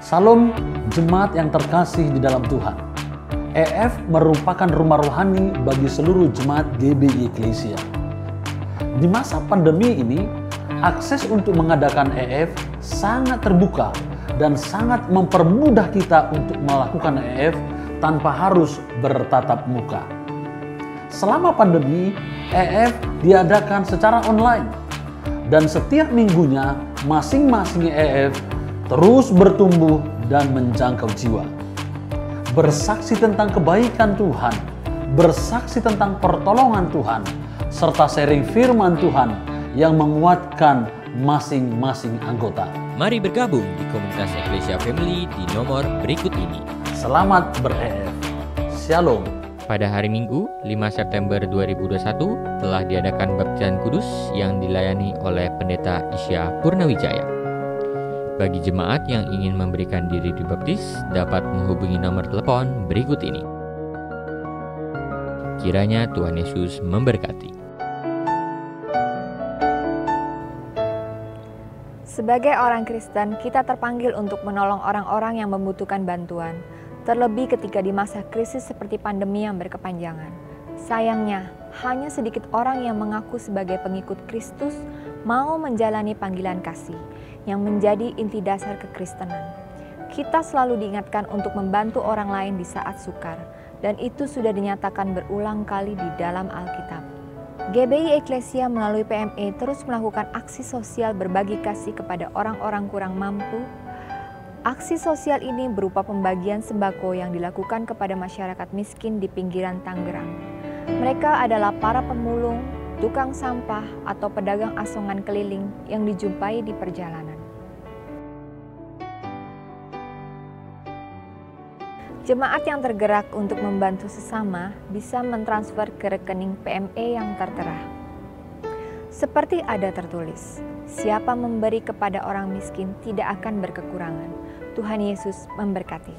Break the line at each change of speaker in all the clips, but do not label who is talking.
Salam jemaat yang terkasih di dalam Tuhan. EF merupakan rumah rohani bagi seluruh jemaat GBI Eklesia. Di masa pandemi ini, akses untuk mengadakan EF sangat terbuka dan sangat mempermudah kita untuk melakukan EF tanpa harus bertatap muka. Selama pandemi, EF diadakan secara online dan setiap minggunya masing-masing EF terus bertumbuh dan menjangkau jiwa. Bersaksi tentang kebaikan Tuhan, bersaksi tentang pertolongan Tuhan, serta sharing firman Tuhan yang menguatkan masing-masing anggota.
Mari bergabung di komunitas Eklesia Family di nomor berikut ini.
Selamat ber-EF. Shalom.
Pada hari Minggu, 5 September 2021, telah diadakan baptisan kudus yang dilayani oleh Pendeta Isya Purnawijaya. Bagi jemaat yang ingin memberikan diri dibaptis, dapat menghubungi nomor telepon berikut ini. Kiranya Tuhan Yesus memberkati.
Sebagai orang Kristen, kita terpanggil untuk menolong orang-orang yang membutuhkan bantuan, terlebih ketika di masa krisis seperti pandemi yang berkepanjangan. Sayangnya, hanya sedikit orang yang mengaku sebagai pengikut Kristus mau menjalani panggilan kasih yang menjadi inti dasar kekristenan. Kita selalu diingatkan untuk membantu orang lain di saat sukar, dan itu sudah dinyatakan berulang kali di dalam Alkitab. GBI Eklesia melalui PME terus melakukan aksi sosial berbagi kasih kepada orang-orang kurang mampu. Aksi sosial ini berupa pembagian sembako yang dilakukan kepada masyarakat miskin di pinggiran Tangerang. Mereka adalah para pemulung, tukang sampah, atau pedagang asongan keliling yang dijumpai di perjalanan. Jemaat yang tergerak untuk membantu sesama bisa mentransfer ke rekening PME yang tertera. Seperti ada tertulis, siapa memberi kepada orang miskin tidak akan berkekurangan. Tuhan Yesus memberkati.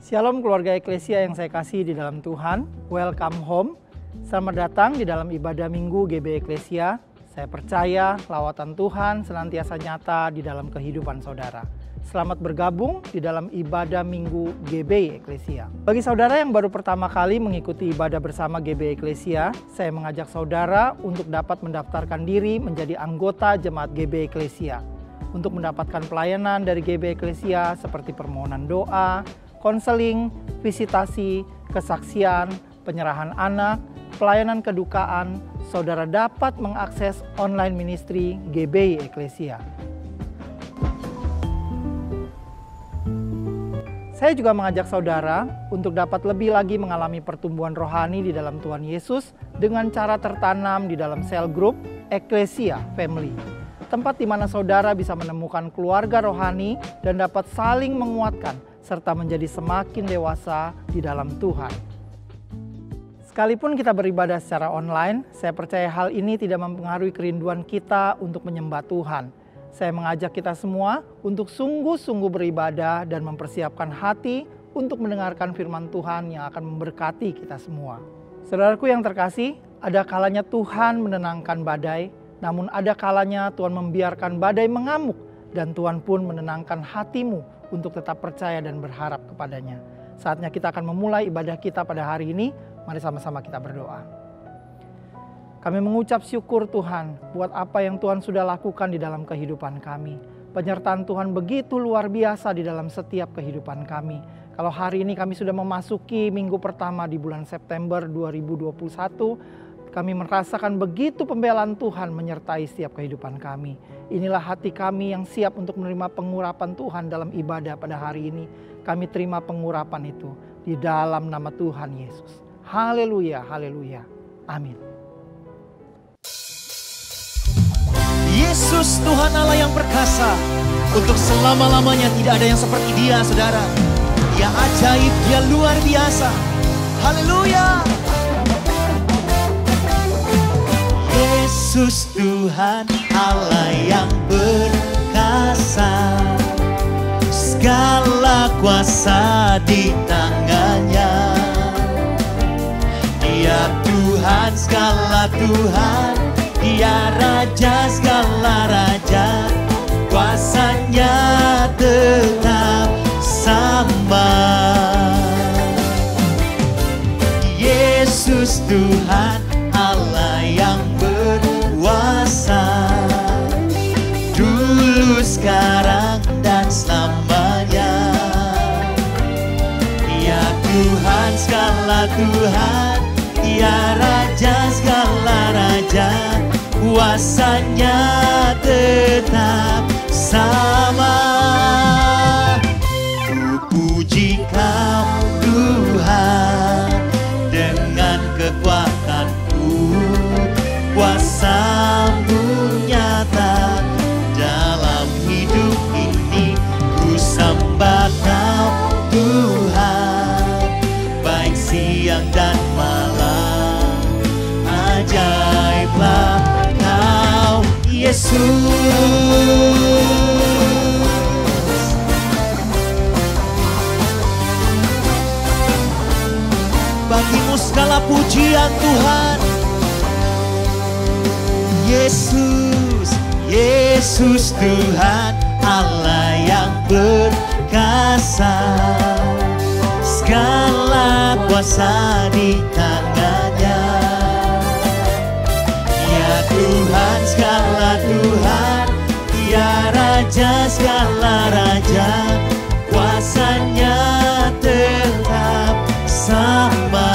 Shalom keluarga Eklesia yang saya kasih di dalam Tuhan, welcome home. Selamat datang di dalam ibadah Minggu GBI Eklesia. Saya percaya lawatan Tuhan senantiasa nyata di dalam kehidupan saudara. Selamat bergabung di dalam ibadah Minggu GBI Eklesia. Bagi saudara yang baru pertama kali mengikuti ibadah bersama GBI Eklesia, saya mengajak saudara untuk dapat mendaftarkan diri menjadi anggota jemaat GBI Eklesia. Untuk mendapatkan pelayanan dari GBI Eklesia seperti permohonan doa, konseling, visitasi, kesaksian, penyerahan anak, pelayanan kedukaan, saudara dapat mengakses online ministry GBI Eklesia. Saya juga mengajak saudara untuk dapat lebih lagi mengalami pertumbuhan rohani di dalam Tuhan Yesus dengan cara tertanam di dalam sel grup Eklesia Family. Tempat di mana saudara bisa menemukan keluarga rohani dan dapat saling menguatkan serta menjadi semakin dewasa di dalam Tuhan. Sekalipun kita beribadah secara online, saya percaya hal ini tidak mempengaruhi kerinduan kita untuk menyembah Tuhan. Saya mengajak kita semua untuk sungguh-sungguh beribadah dan mempersiapkan hati untuk mendengarkan firman Tuhan yang akan memberkati kita semua. Saudaraku yang terkasih, ada kalanya Tuhan menenangkan badai, namun ada kalanya Tuhan membiarkan badai mengamuk dan Tuhan pun menenangkan hatimu untuk tetap percaya dan berharap kepadanya. Saatnya kita akan memulai ibadah kita pada hari ini. Mari sama-sama kita berdoa. Kami mengucap syukur Tuhan buat apa yang Tuhan sudah lakukan di dalam kehidupan kami. Penyertaan Tuhan begitu luar biasa di dalam setiap kehidupan kami. Kalau hari ini kami sudah memasuki minggu pertama di bulan September 2021, kami merasakan begitu pembelaan Tuhan menyertai setiap kehidupan kami. Inilah hati kami yang siap untuk menerima pengurapan Tuhan dalam ibadah pada hari ini. Kami terima pengurapan itu di dalam nama Tuhan Yesus. Haleluya, haleluya. Amin.
Yesus Tuhan Allah yang perkasa. Untuk selama-lamanya tidak ada yang seperti Dia, saudara. Dia ajaib, Dia luar biasa. Haleluya. Yesus Tuhan Allah yang perkasa. Segala kuasa di tangannya. segala Tuhan, Dia Raja segala raja, kuasanya tetap sama. Yesus Tuhan, Allah yang berkuasa, dulu, sekarang, dan selamanya. Dia Tuhan segala Tuhan, Dia Raja segala raja, kuasanya tetap sama. Ku puji Kau Tuhan dengan kekuatanku, kuasa-Mu nyata dalam hidup ini. Ku sembah Kau Tuhan, baik siang dan malam. Ajaiblah Kau Yesus. Bagimu segala pujian Tuhan. Yesus, Yesus Tuhan, Allah yang berkuasa, segala kuasa di tangannya. Ya Tuhan segala Tuhan, Dia Raja segala raja, kuasanya tetap sama.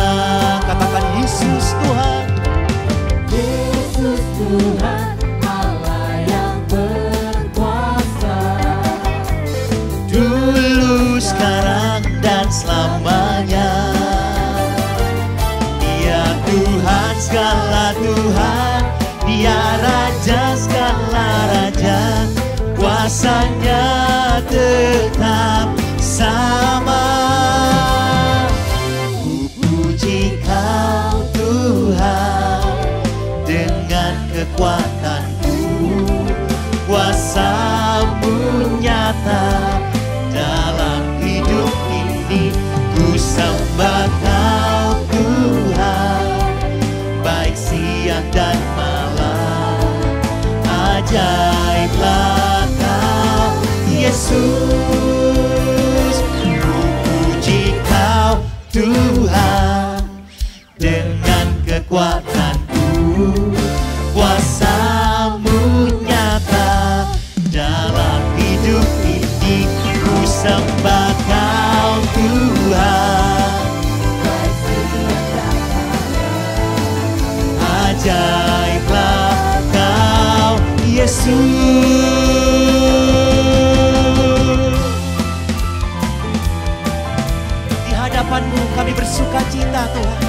Katakan Yesus Tuhan.
Yesus Tuhan, Allah yang berkuasa,
dulu, sekarang, dan selamanya. Dia Tuhan segala Tuhan, Dia Raja segala raja, kuasanya tetap sama. Ku puji Kau Tuhan dengan kekuatanku, kuasa-Mu nyata dalam hidup ini. Ku sembah Kau Tuhan, baik siang dan malam. Ajaiblah Kau Yesus. Ku puji Kau Tuhan dengan kekuatanku, kuasa-Mu nyata dalam hidup ini. Ku sembah Kau Tuhan, ajaiblah Kau Yesus. Di hadapan-Mu kami bersuka cita Tuhan,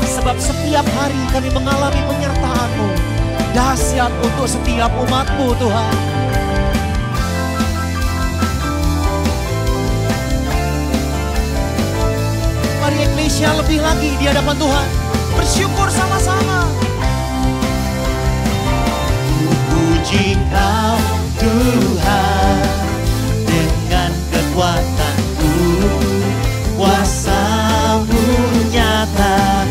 sebab setiap hari kami mengalami penyertaan-Mu dahsyat untuk setiap umat-Mu Tuhan. Mari Eklesia lebih lagi di hadapan Tuhan, bersyukur sama-sama. Ku puji Kau Tuhan dengan kekuatanku, kuasa-Mu nyata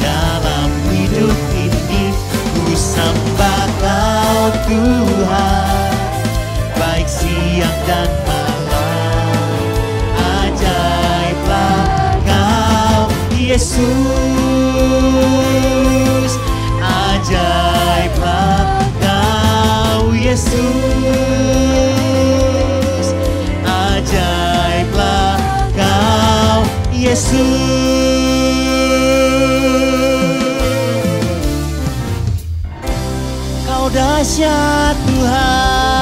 dalam hidup ini. Ku sembah Kau Tuhan, baik siang dan malam. Ajaiblah Kau Yesus, ajaiblah Kau Yesus, ajaiblah Kau Yesus. Kau dahsyat Tuhan.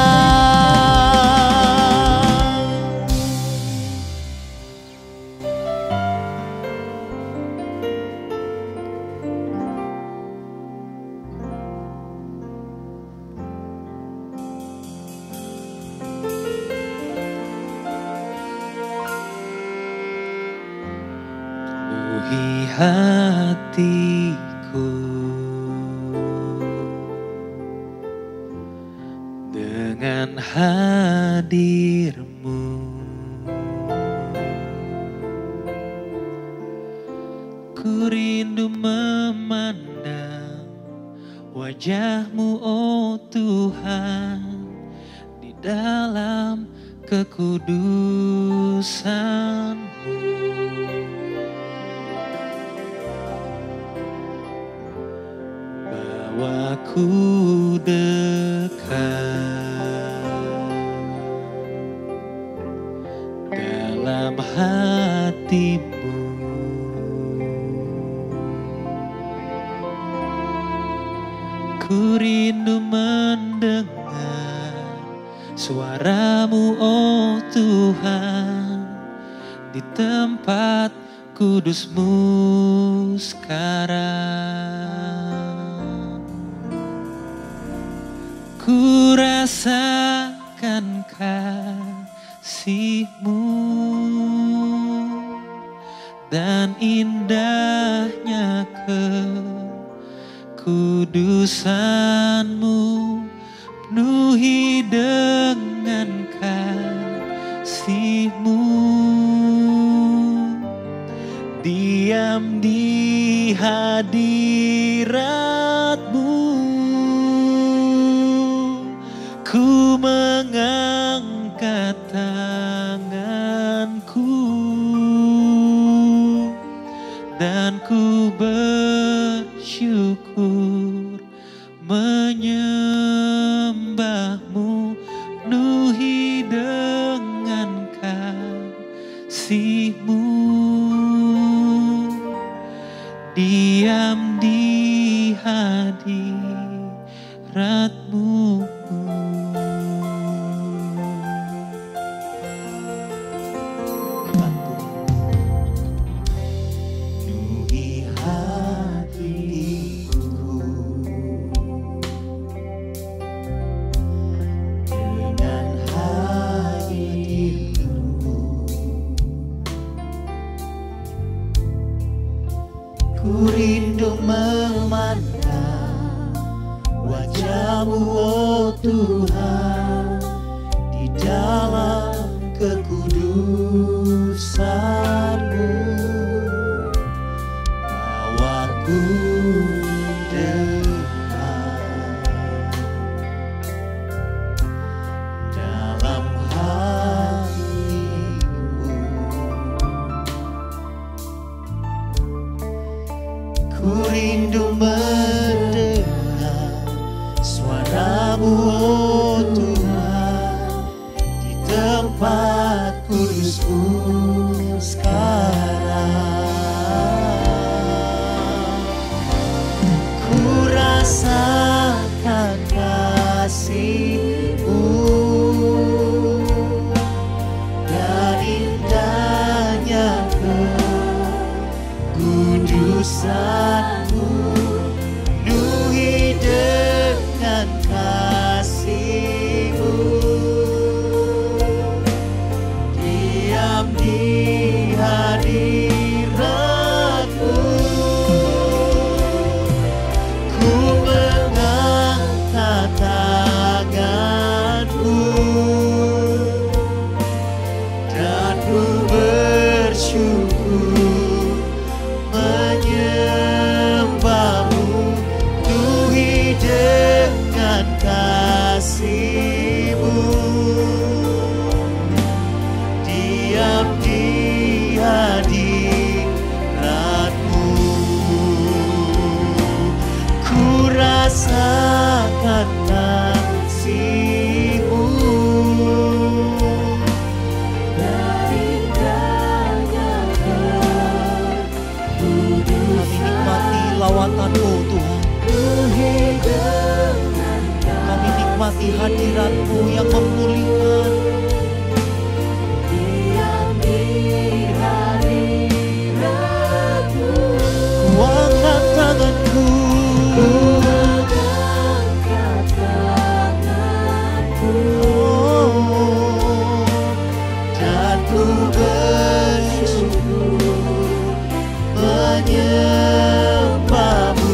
Penuhi hatiku dengan hadir-Mu, Ku rindu memandang wajah-Mu, oh Tuhan, di dalam kekudusan-Mu. Bawaku dekat dalam hati-Mu. Ku rindu mendengar suara-Mu, oh Tuhan, di tempat kudus-Mu sekarang. Ku rasakan kasih-Mu dan indahnya kekudusan-Mu, penuhi dengan kasih-Mu. Diam di hadirat-Mu, ku mengangkat tanganku dan ku bersyukur menyembah-Mu, penuhi dengan kasih-Mu. Diam di hadirat-Mu. Penuhi hatiku dengan hadir-Mu. Ku rindu memandang wajah-Mu, oh Tuhan, di dalam kekudusan-Mu. Bawaku dekat dalam hati-Mu. Ku rindu mendengar suara-Mu, oh Tuhan, di tempat kudus-Mu sekarang. Ku rasakan kasih-Mu dan indahnya kekudusan-Mu, penuhi dengan kasih-Mu. Diam di hadirat-Mu, ku mengangkat tanganku dan ku bersyukur menyembah-Mu, penuhi dengan kasih-Mu. Diam di hadirat-Mu, ku rasakan kasih-Mu dan indahnya kekudusan. Kami nikmati lawatan-Mu, Tuhan. Kami nikmati hadirat-Mu yang memulihkan. Ku angkat tanganku dan ku bersyukur menyembah-Mu,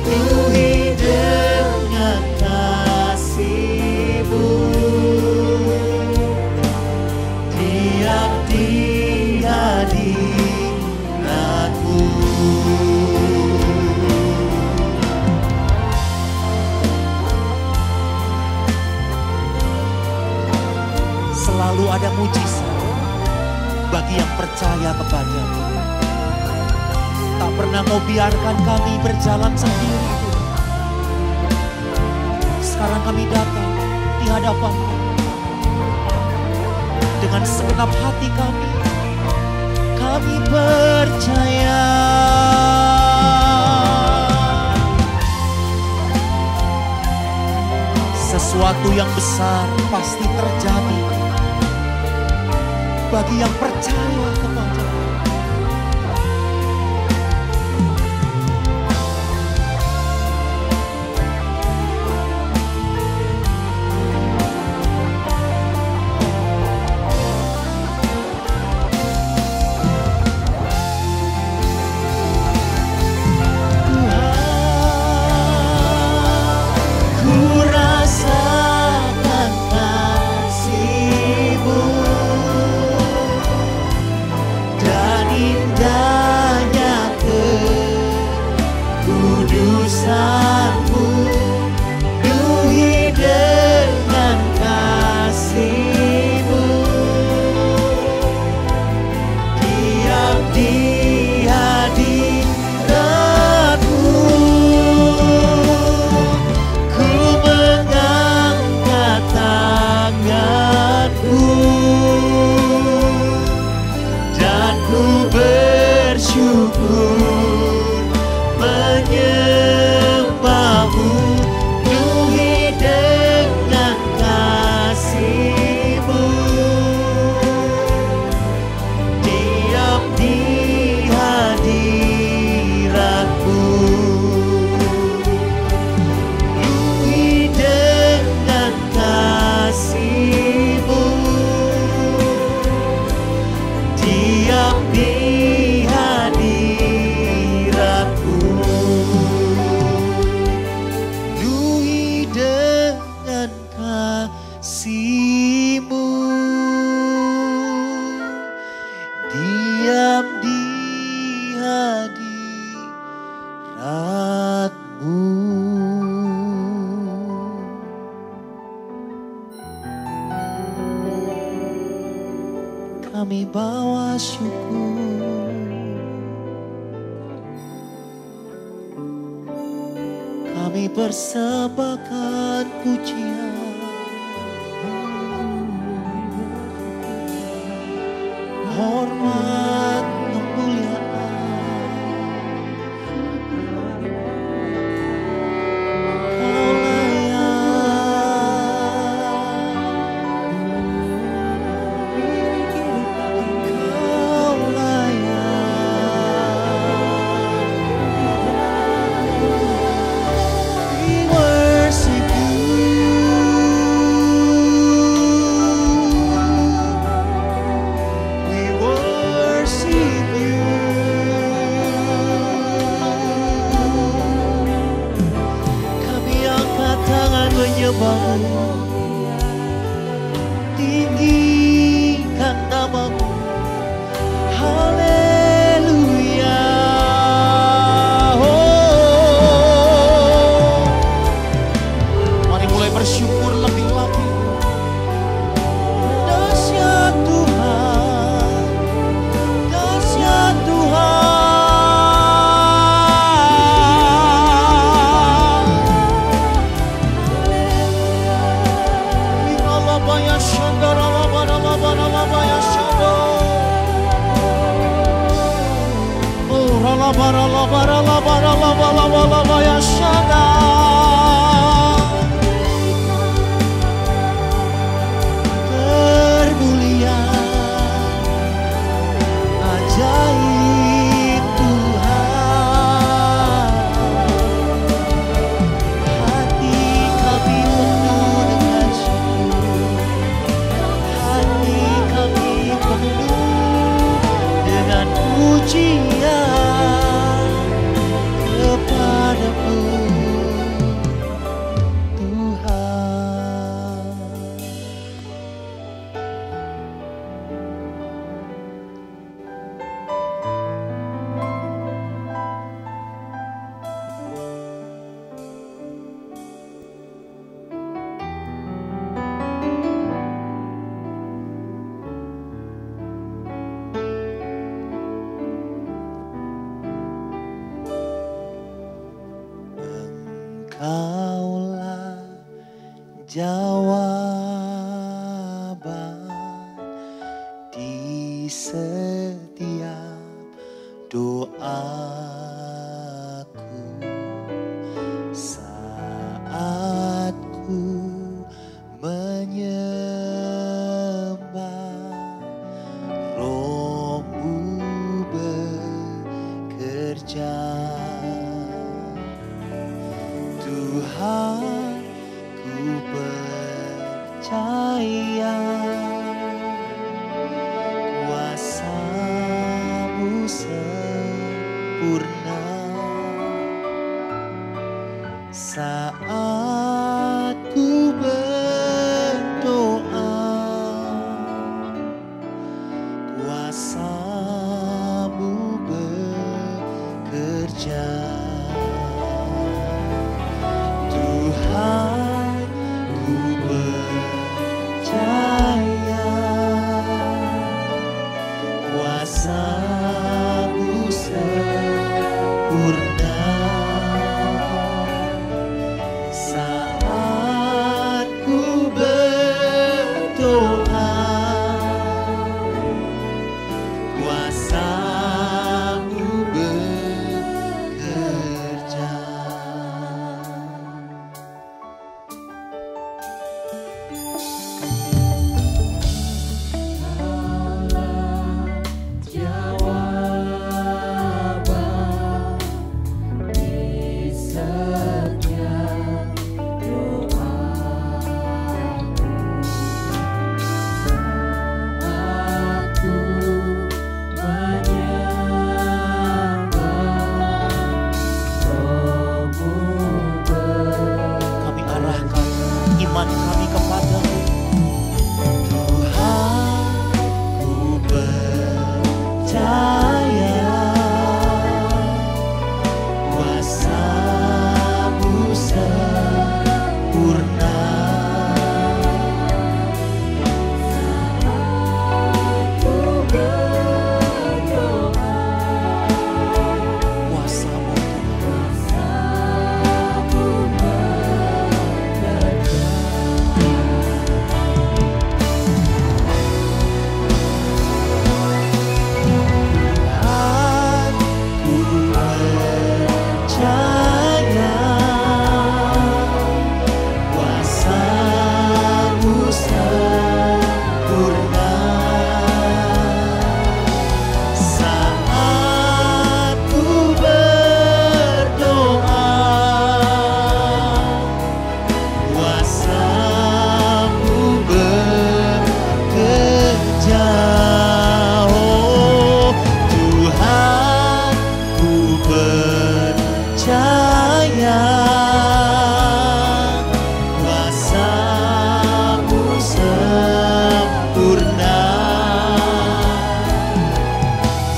penuhi dengan kasih-Mu.
kepada-Mu. Tak pernah Kau biarkan kami berjalan sendiri, Tuhan. Sekarang kami datang di hadapan-Mu. Dengan segenap hati kami percaya sesuatu yang besar pasti terjadi bagi yang percaya kepada-Mu. Kami bawa syukur, kami persembahkan pujian, hormat, kemuliaan. Kau menyembah-Mu, tinggikan nama-Mu, haleluya. Oh, mari mulai bersyukur lebih lagi. Dahsyat Tuhan, dahsyat Tuhan. Termulia, ajaib Tuhan. Hati kami penuh dengan syukur, hati kami penuh dengan pujian kepadamu, Tuhan. Engkaulah jawaban di setiap doaku saat ku menyembah. Roh-Mu bekerja, Tuhan, ku percaya kuasa-Mu sempurna saat ku berdoa. Kuasa-Mu bekerja, Tuhan, ku percaya kuasa-Mu sempurna saat ku berdoa. Kuasa-Mu bekerja. Kami arahkan iman kami kepada-Mu. Tuhan, ku percaya kuasa-Mu sempurna saat ku berdoa. Kuasa-Mu Tuhan, ku percaya kuasa-Mu sempurna saat ku berdoa. Kuasa-Mu bekerja, oh Tuhan, ku percaya kuasa-Mu sempurna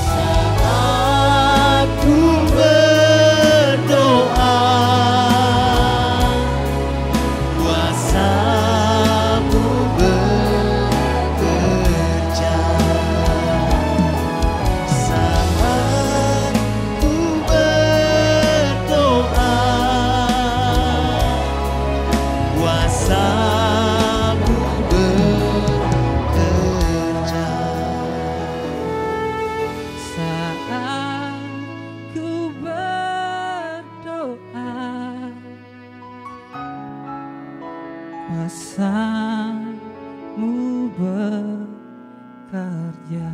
saat ku berdoa. Kuasa-Mu bekerja saat ku berdoa. Kuasa-Mu bekerja
Saat ku berdoa, kuasa-Mu bekerja.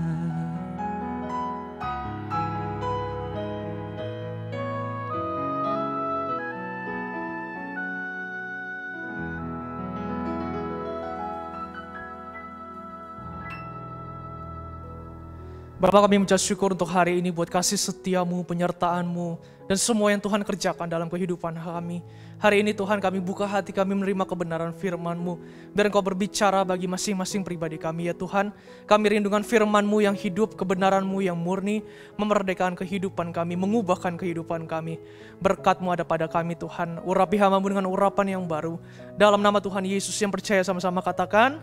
Bapa, kami mengucap syukur untuk hari ini buat kasih setia-Mu, penyertaan-Mu, dan semua yang Tuhan kerjakan dalam kehidupan kami. Hari ini Tuhan, kami buka hati kami menerima kebenaran firman-Mu. Biar Engkau berbicara bagi masing-masing pribadi kami ya Tuhan. Kami rindukan firman-Mu yang hidup, kebenaran-Mu yang murni, memerdekakan kehidupan kami, mengubahkan kehidupan kami. Berkat-Mu ada pada kami Tuhan. Urapi hamba-Mu dengan urapan yang baru. Dalam nama Tuhan Yesus yang percaya sama-sama katakan,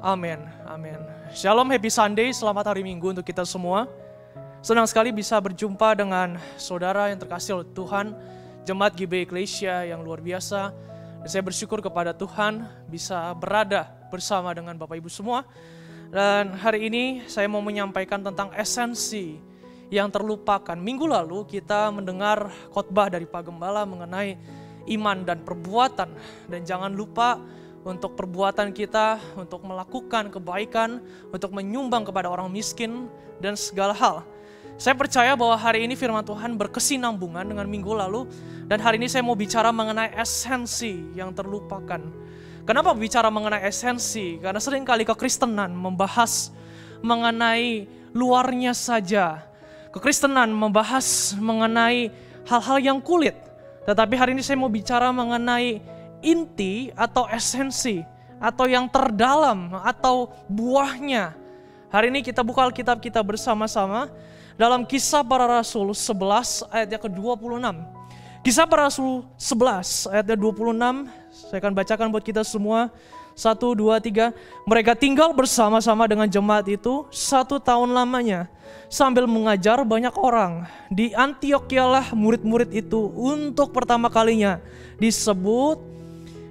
amin. Amin. Shalom, happy Sunday, selamat hari Minggu untuk kita semua. Senang sekali bisa berjumpa dengan saudara yang terkasih oleh Tuhan. jemaat GBI Eklesia yang luar biasa. Dan saya bersyukur kepada Tuhan bisa berada bersama dengan Bapak Ibu semua. Dan hari ini saya mau menyampaikan tentang esensi yang terlupakan. Minggu lalu kita mendengar khotbah dari Pak Gembala mengenai iman dan perbuatan. Dan jangan lupa untuk perbuatan kita, untuk melakukan kebaikan, untuk menyumbang kepada orang miskin, dan segala hal. Saya percaya bahwa hari ini firman Tuhan berkesinambungan dengan minggu lalu, dan hari ini saya mau bicara mengenai esensi yang terlupakan. Kenapa bicara mengenai esensi? Karena seringkali kekristenan membahas mengenai luarnya saja. Kekristenan membahas mengenai hal-hal yang kulit. Tetapi hari ini saya mau bicara mengenai inti atau esensi atau yang terdalam atau buahnya. Hari ini kita buka Alkitab kita bersama-sama dalam Kisah Para Rasul 11 ayat yang ke-26. Kisah Para Rasul 11 ayat 26, saya akan bacakan buat kita semua. 1, 2, 3. Mereka tinggal bersama-sama dengan jemaat itu 1 tahun lamanya, sambil mengajar banyak orang. Di Antiokialah murid-murid itu untuk pertama kalinya disebut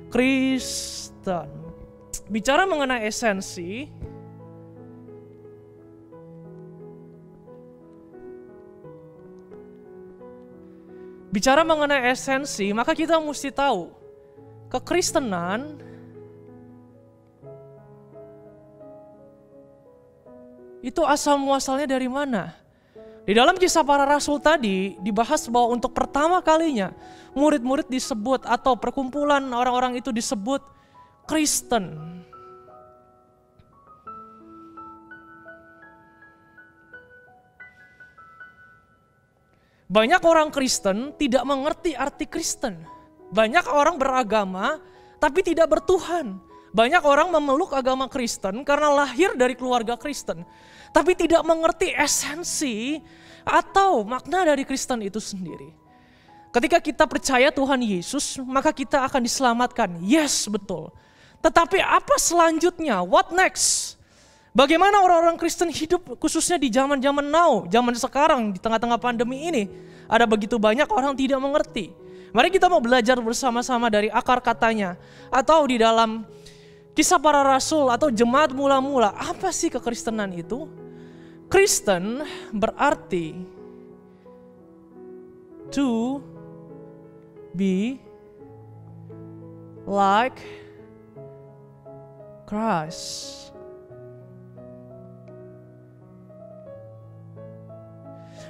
Kristen. Bicara mengenai esensi, maka kita mesti tahu kekristenan itu asal muasalnya dari mana. Di dalam Kisah Para Rasul tadi dibahas bahwa untuk pertama kalinya murid-murid disebut atau perkumpulan orang-orang itu disebut Kristen. Banyak orang Kristen tidak mengerti arti Kristen. Banyak orang beragama tapi tidak bertuhan. Banyak orang memeluk agama Kristen karena lahir dari keluarga Kristen, tapi tidak mengerti esensi atau makna dari Kristen itu sendiri. Ketika kita percaya Tuhan Yesus, maka kita akan diselamatkan. Yes, betul. Tetapi apa selanjutnya? What next? Bagaimana orang-orang Kristen hidup khususnya di zaman-zaman now, zaman sekarang di tengah-tengah pandemi ini? Ada begitu banyak orang tidak mengerti. Mari kita mau belajar bersama-sama dari akar katanya atau di dalam Kisah Para Rasul atau jemaat mula-mula. Apa sih kekristenan itu? Kristen berarti to be like Christ.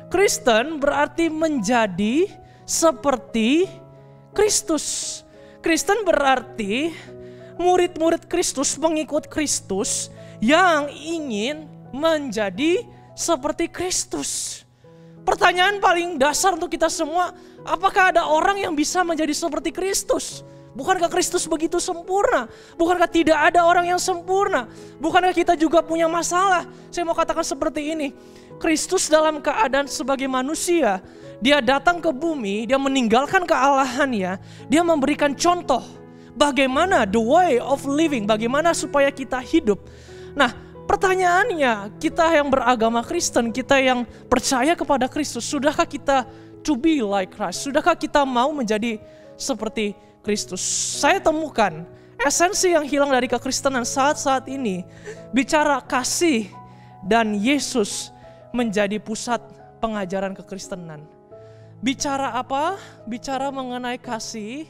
Kristen berarti menjadi seperti Kristus. Kristen berarti murid-murid Kristus, pengikut Kristus yang ingin menjadi seperti Kristus. Pertanyaan paling dasar untuk kita semua, apakah ada orang yang bisa menjadi seperti Kristus? Bukankah Kristus begitu sempurna? Bukankah tidak ada orang yang sempurna? Bukankah kita juga punya masalah? Saya mau katakan seperti ini, Kristus dalam keadaan sebagai manusia, dia datang ke bumi, dia meninggalkan kealahannya, dia memberikan contoh bagaimana the way of living, bagaimana supaya kita hidup. Nah, pertanyaannya, kita yang beragama Kristen, kita yang percaya kepada Kristus, sudahkah kita to be like Christ? Sudahkah kita mau menjadi seperti Kristus? Saya temukan esensi yang hilang dari kekristenan saat-saat ini, bicara kasih dan Yesus menjadi pusat pengajaran kekristenan. Bicara apa? Bicara mengenai kasih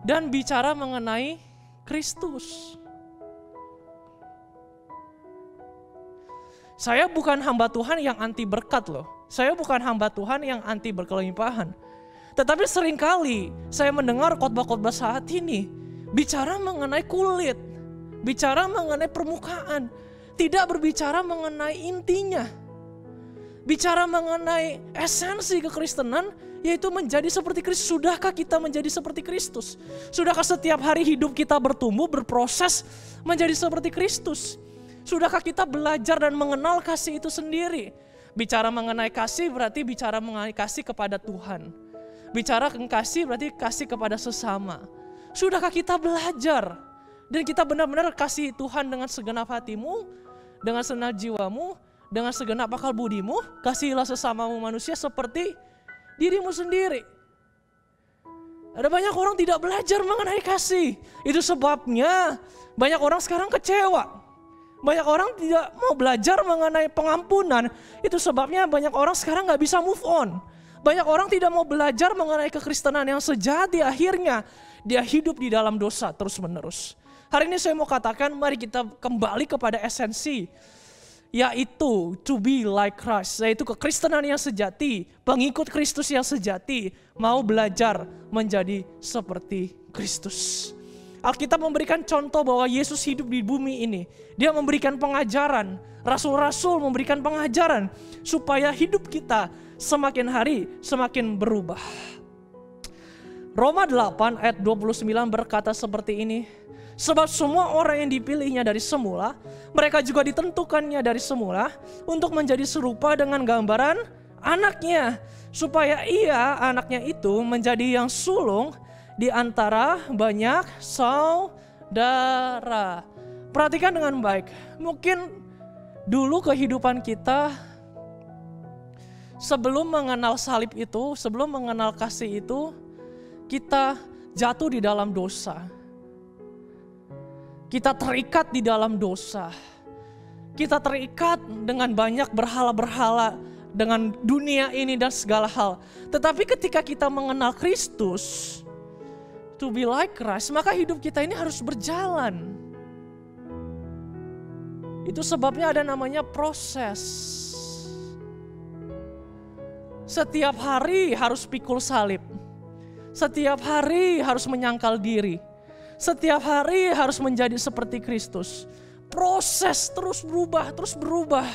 dan bicara mengenai Kristus. Saya bukan hamba Tuhan yang anti berkat loh. Saya bukan hamba Tuhan yang anti berkelimpahan. Tetapi seringkali saya mendengar khotbah-khotbah saat ini bicara mengenai kulit, bicara mengenai permukaan, tidak berbicara mengenai intinya. Bicara mengenai esensi kekristenan, yaitu menjadi seperti Kristus. Sudahkah kita menjadi seperti Kristus? Sudahkah setiap hari hidup kita bertumbuh, berproses menjadi seperti Kristus? Sudahkah kita belajar dan mengenal kasih itu sendiri? Bicara mengenai kasih berarti bicara mengenai kasih kepada Tuhan. Bicara kasih berarti kasih kepada sesama. Sudahkah kita belajar dan kita benar-benar kasih Tuhan dengan segenap hatimu, dengan segenap jiwamu, dengan segenap akal budimu? Kasihilah sesamamu manusia seperti dirimu sendiri. Ada banyak orang tidak belajar mengenai kasih. Itu sebabnya banyak orang sekarang kecewa. Banyak orang tidak mau belajar mengenai pengampunan. Itu sebabnya banyak orang sekarang gak bisa move on. Banyak orang tidak mau belajar mengenai kekristenan yang sejati. Akhirnya dia hidup di dalam dosa terus menerus. Hari ini saya mau katakan, mari kita kembali kepada esensi, yaitu to be like Christ, yaitu kekristenan yang sejati, pengikut Kristus yang sejati, mau belajar menjadi seperti Kristus. Alkitab memberikan contoh bahwa Yesus hidup di bumi ini. Dia memberikan pengajaran, rasul-rasul memberikan pengajaran supaya hidup kita semakin hari semakin berubah. Roma 8 ayat 29 berkata seperti ini. Sebab semua orang yang dipilihnya dari semula, mereka juga ditentukannya dari semula untuk menjadi serupa dengan gambaran anaknya. Supaya ia, anaknya itu, menjadi yang sulung di antara banyak saudara. Perhatikan dengan baik. Mungkin dulu kehidupan kita sebelum mengenal salib itu, sebelum mengenal kasih itu, kita jatuh di dalam dosa. Kita terikat di dalam dosa. Kita terikat dengan banyak berhala-berhala, dengan dunia ini dan segala hal. Tetapi ketika kita mengenal Kristus, to be like Christ, maka hidup kita ini harus berjalan. Itu sebabnya ada namanya proses. Setiap hari harus pikul salib. Setiap hari harus menyangkal diri. Setiap hari harus menjadi seperti Kristus. Proses terus berubah, terus berubah.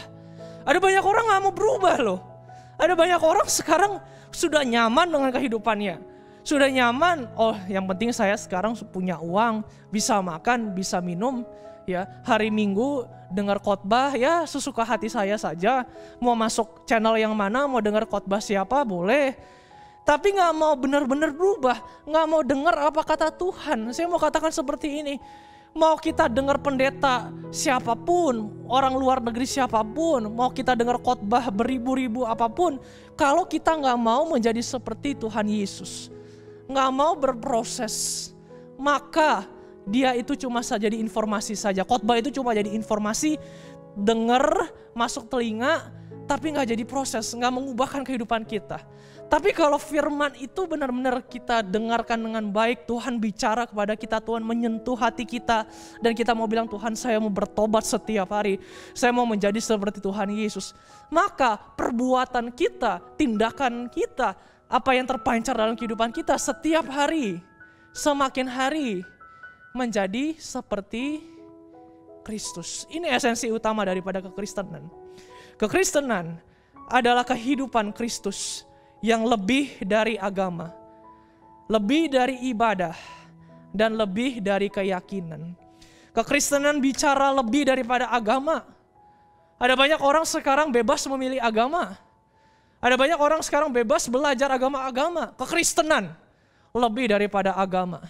Ada banyak orang gak mau berubah loh. Ada banyak orang sekarang sudah nyaman dengan kehidupannya. Sudah nyaman, oh yang penting saya sekarang punya uang, bisa makan, bisa minum. Ya, hari Minggu dengar khotbah ya sesuka hati saya saja. Mau masuk channel yang mana, mau dengar khotbah siapa boleh. Tapi gak mau benar-benar berubah, gak mau dengar apa kata Tuhan. Saya mau katakan seperti ini, mau kita dengar pendeta siapapun, orang luar negeri siapapun, mau kita dengar khotbah beribu-ribu apapun, kalau kita gak mau menjadi seperti Tuhan Yesus, gak mau berproses, maka dia itu cuma saja jadi informasi saja. Khotbah itu cuma jadi informasi, dengar, masuk telinga, tapi gak jadi proses, gak mengubahkan kehidupan kita. Tapi kalau firman itu benar-benar kita dengarkan dengan baik, Tuhan bicara kepada kita, Tuhan menyentuh hati kita, dan kita mau bilang, Tuhan saya mau bertobat setiap hari, saya mau menjadi seperti Tuhan Yesus. Maka perbuatan kita, tindakan kita, apa yang terpancar dalam kehidupan kita setiap hari, semakin hari menjadi seperti Kristus. Ini esensi utama daripada kekristenan. Kekristenan adalah kehidupan Kristus yang lebih dari agama, lebih dari ibadah, dan lebih dari keyakinan. Kekristenan bicara lebih daripada agama. Ada banyak orang sekarang bebas memilih agama. Ada banyak orang sekarang bebas belajar agama-agama. Kekristenan lebih daripada agama.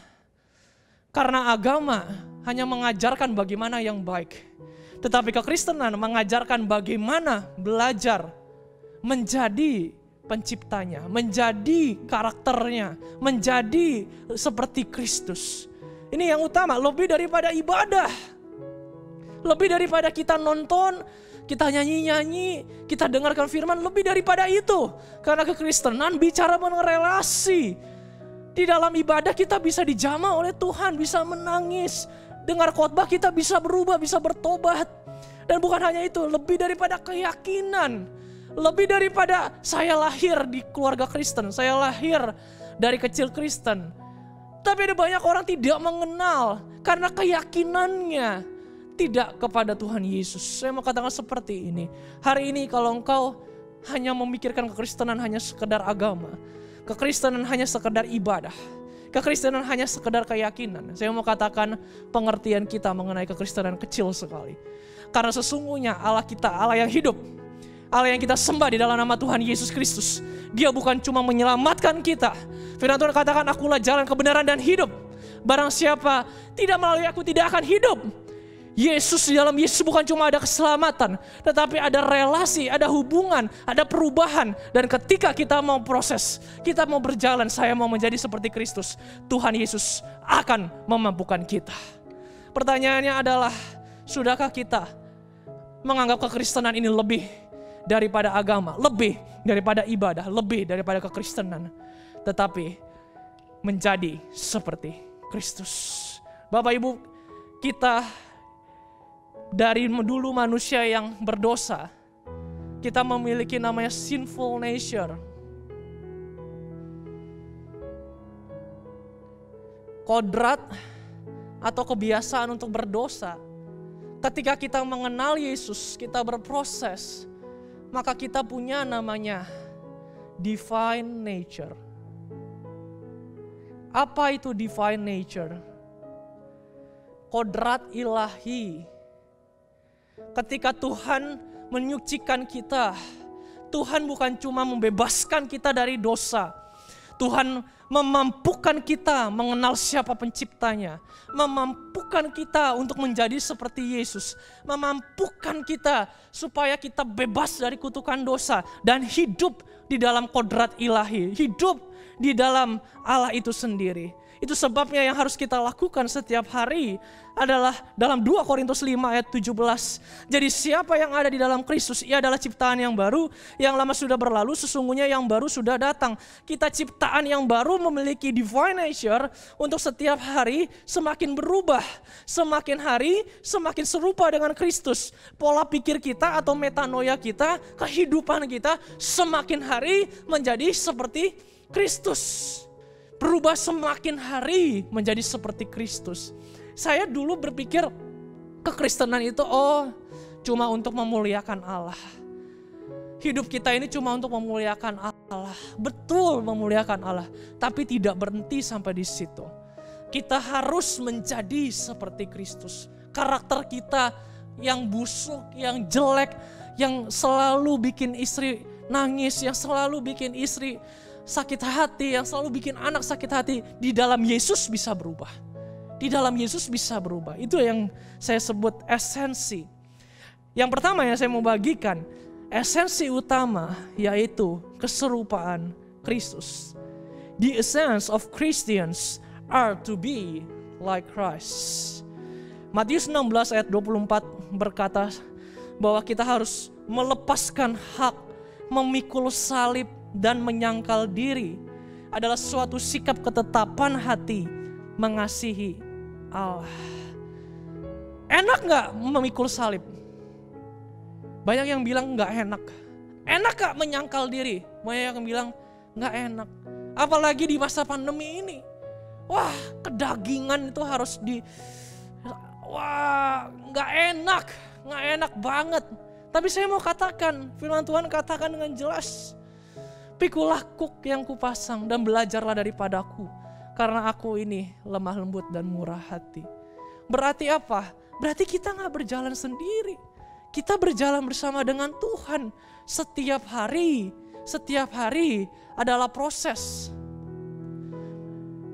Karena agama hanya mengajarkan bagaimana yang baik. Tetapi kekristenan mengajarkan bagaimana belajar menjadi penciptanya, menjadi karakternya, menjadi seperti Kristus. Ini yang utama, lebih daripada ibadah. Lebih daripada kita nonton, kita nyanyi-nyanyi, kita dengarkan firman, lebih daripada itu. Karena kekristenan bicara mengenai relasi. Di dalam ibadah kita bisa dijamah oleh Tuhan, bisa menangis. Dengar khotbah kita bisa berubah, bisa bertobat. Dan bukan hanya itu, lebih daripada keyakinan. Lebih daripada saya lahir di keluarga Kristen, saya lahir dari kecil Kristen. Tapi ada banyak orang tidak mengenal karena keyakinannya tidak kepada Tuhan Yesus. Saya mau katakan seperti ini. Hari ini kalau engkau hanya memikirkan kekristenan hanya sekedar agama, kekristenan hanya sekedar ibadah, kekristenan hanya sekedar keyakinan, saya mau katakan pengertian kita mengenai kekristenan kecil sekali. Karena sesungguhnya Allah kita, Allah yang hidup, Allah yang kita sembah di dalam nama Tuhan Yesus Kristus. Dia bukan cuma menyelamatkan kita. Firman Tuhan katakan, akulah jalan kebenaran dan hidup. Barang siapa tidak melalui aku tidak akan hidup. Yesus, di dalam Yesus bukan cuma ada keselamatan, tetapi ada relasi, ada hubungan, ada perubahan. Dan ketika kita mau proses, kita mau berjalan, saya mau menjadi seperti Kristus, Tuhan Yesus akan memampukan kita. Pertanyaannya adalah, sudahkah kita menganggap kekristenan ini lebih daripada agama, lebih daripada ibadah, lebih daripada kekristenan, tetapi menjadi seperti Kristus. Bapak Ibu, kita dari dulu manusia yang berdosa, kita memiliki namanya sinful nature. Kodrat atau kebiasaan untuk berdosa. Ketika kita mengenal Yesus, kita berproses, maka kita punya namanya divine nature. Apa itu divine nature? Kodrat ilahi. Ketika Tuhan menyucikan kita, Tuhan bukan cuma membebaskan kita dari dosa. Tuhan memampukan kita mengenal siapa penciptanya. Memampukan kita untuk menjadi seperti Yesus. Memampukan kita supaya kita bebas dari kutukan dosa. Dan hidup di dalam kodrat ilahi. Hidup di dalam Allah itu sendiri. Itu sebabnya yang harus kita lakukan setiap hari adalah dalam 2 Korintus 5 ayat 17. Jadi siapa yang ada di dalam Kristus, ia adalah ciptaan yang baru, yang lama sudah berlalu, sesungguhnya yang baru sudah datang. Kita ciptaan yang baru memiliki divine nature untuk setiap hari semakin berubah. Semakin hari semakin serupa dengan Kristus. Pola pikir kita atau metanoia kita, kehidupan kita semakin hari menjadi seperti Kristus. Berubah semakin hari menjadi seperti Kristus. Saya dulu berpikir kekristenan itu cuma untuk memuliakan Allah. Hidup kita ini cuma untuk memuliakan Allah. Betul memuliakan Allah, tapi tidak berhenti sampai di situ. Kita harus menjadi seperti Kristus. Karakter kita yang busuk, yang jelek, yang selalu bikin istri nangis, yang selalu bikin istri sakit hati, yang selalu bikin anak sakit hati, di dalam Yesus bisa berubah. Di dalam Yesus bisa berubah. Itu yang saya sebut esensi. Yang pertama yang saya mau bagikan, esensi utama yaitu keserupaan Kristus. The essence of Christians are to be like Christ. Matius 16 ayat 24 berkata bahwa kita harus melepaskan hak, memikul salib, dan menyangkal diri adalah suatu sikap ketetapan hati mengasihi Allah. Enak gak memikul salib? Banyak yang bilang gak enak. Enak gak menyangkal diri? Banyak yang bilang gak enak. Apalagi di masa pandemi ini. Wah, kedagingan itu harus gak enak banget. Tapi saya mau katakan, firman Tuhan katakan dengan jelas, pikulah kuk yang kupasang dan belajarlah daripadaku, karena aku ini lemah lembut dan murah hati. Berarti apa? Berarti kita gak berjalan sendiri. Kita berjalan bersama dengan Tuhan. Setiap hari adalah proses.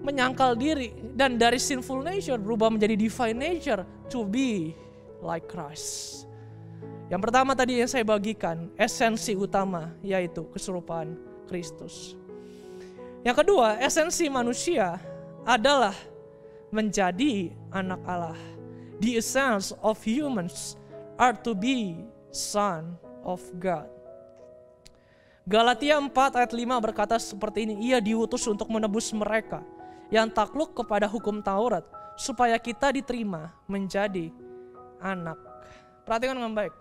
Menyangkal diri dan dari sinful nature berubah menjadi divine nature, to be like Christ. Yang pertama tadi yang saya bagikan, esensi utama yaitu keserupaan Kristus. Yang kedua, esensi manusia adalah menjadi anak Allah. The essence of humans are to be son of God. Galatia 4 ayat 5 berkata seperti ini, ia diutus untuk menebus mereka yang takluk kepada hukum Taurat, supaya kita diterima menjadi anak. Perhatikan dengan baik.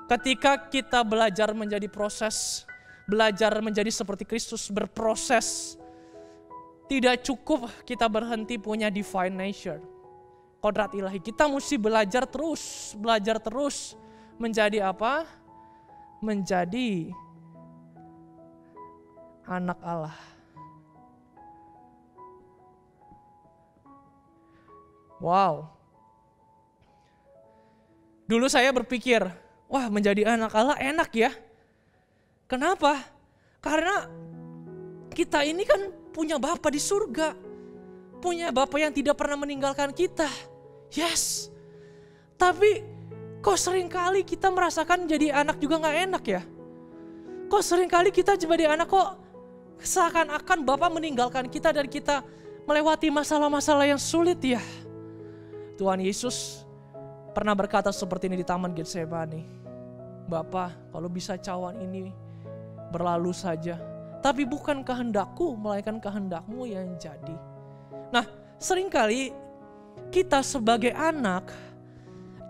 Ketika kita belajar menjadi proses, belajar menjadi seperti Kristus, berproses, tidak cukup kita berhenti punya divine nature, kodrat ilahi. Kita mesti belajar terus menjadi apa? Menjadi anak Allah. Wow. Dulu saya berpikir, wah menjadi anak Allah enak ya. Kenapa? Karena kita ini kan punya Bapa di surga. Punya Bapa yang tidak pernah meninggalkan kita. Yes. Tapi kok seringkali kita merasakan jadi anak juga gak enak ya? Kok seringkali kita jadi anak kok seakan-akan Bapa meninggalkan kita dan kita melewati masalah-masalah yang sulit ya? Tuhan Yesus pernah berkata seperti ini di Taman Getsemani. Bapa, kalau bisa cawan ini berlalu saja. Tapi bukan kehendakku, melainkan kehendakmu yang jadi. Nah, seringkali kita sebagai anak,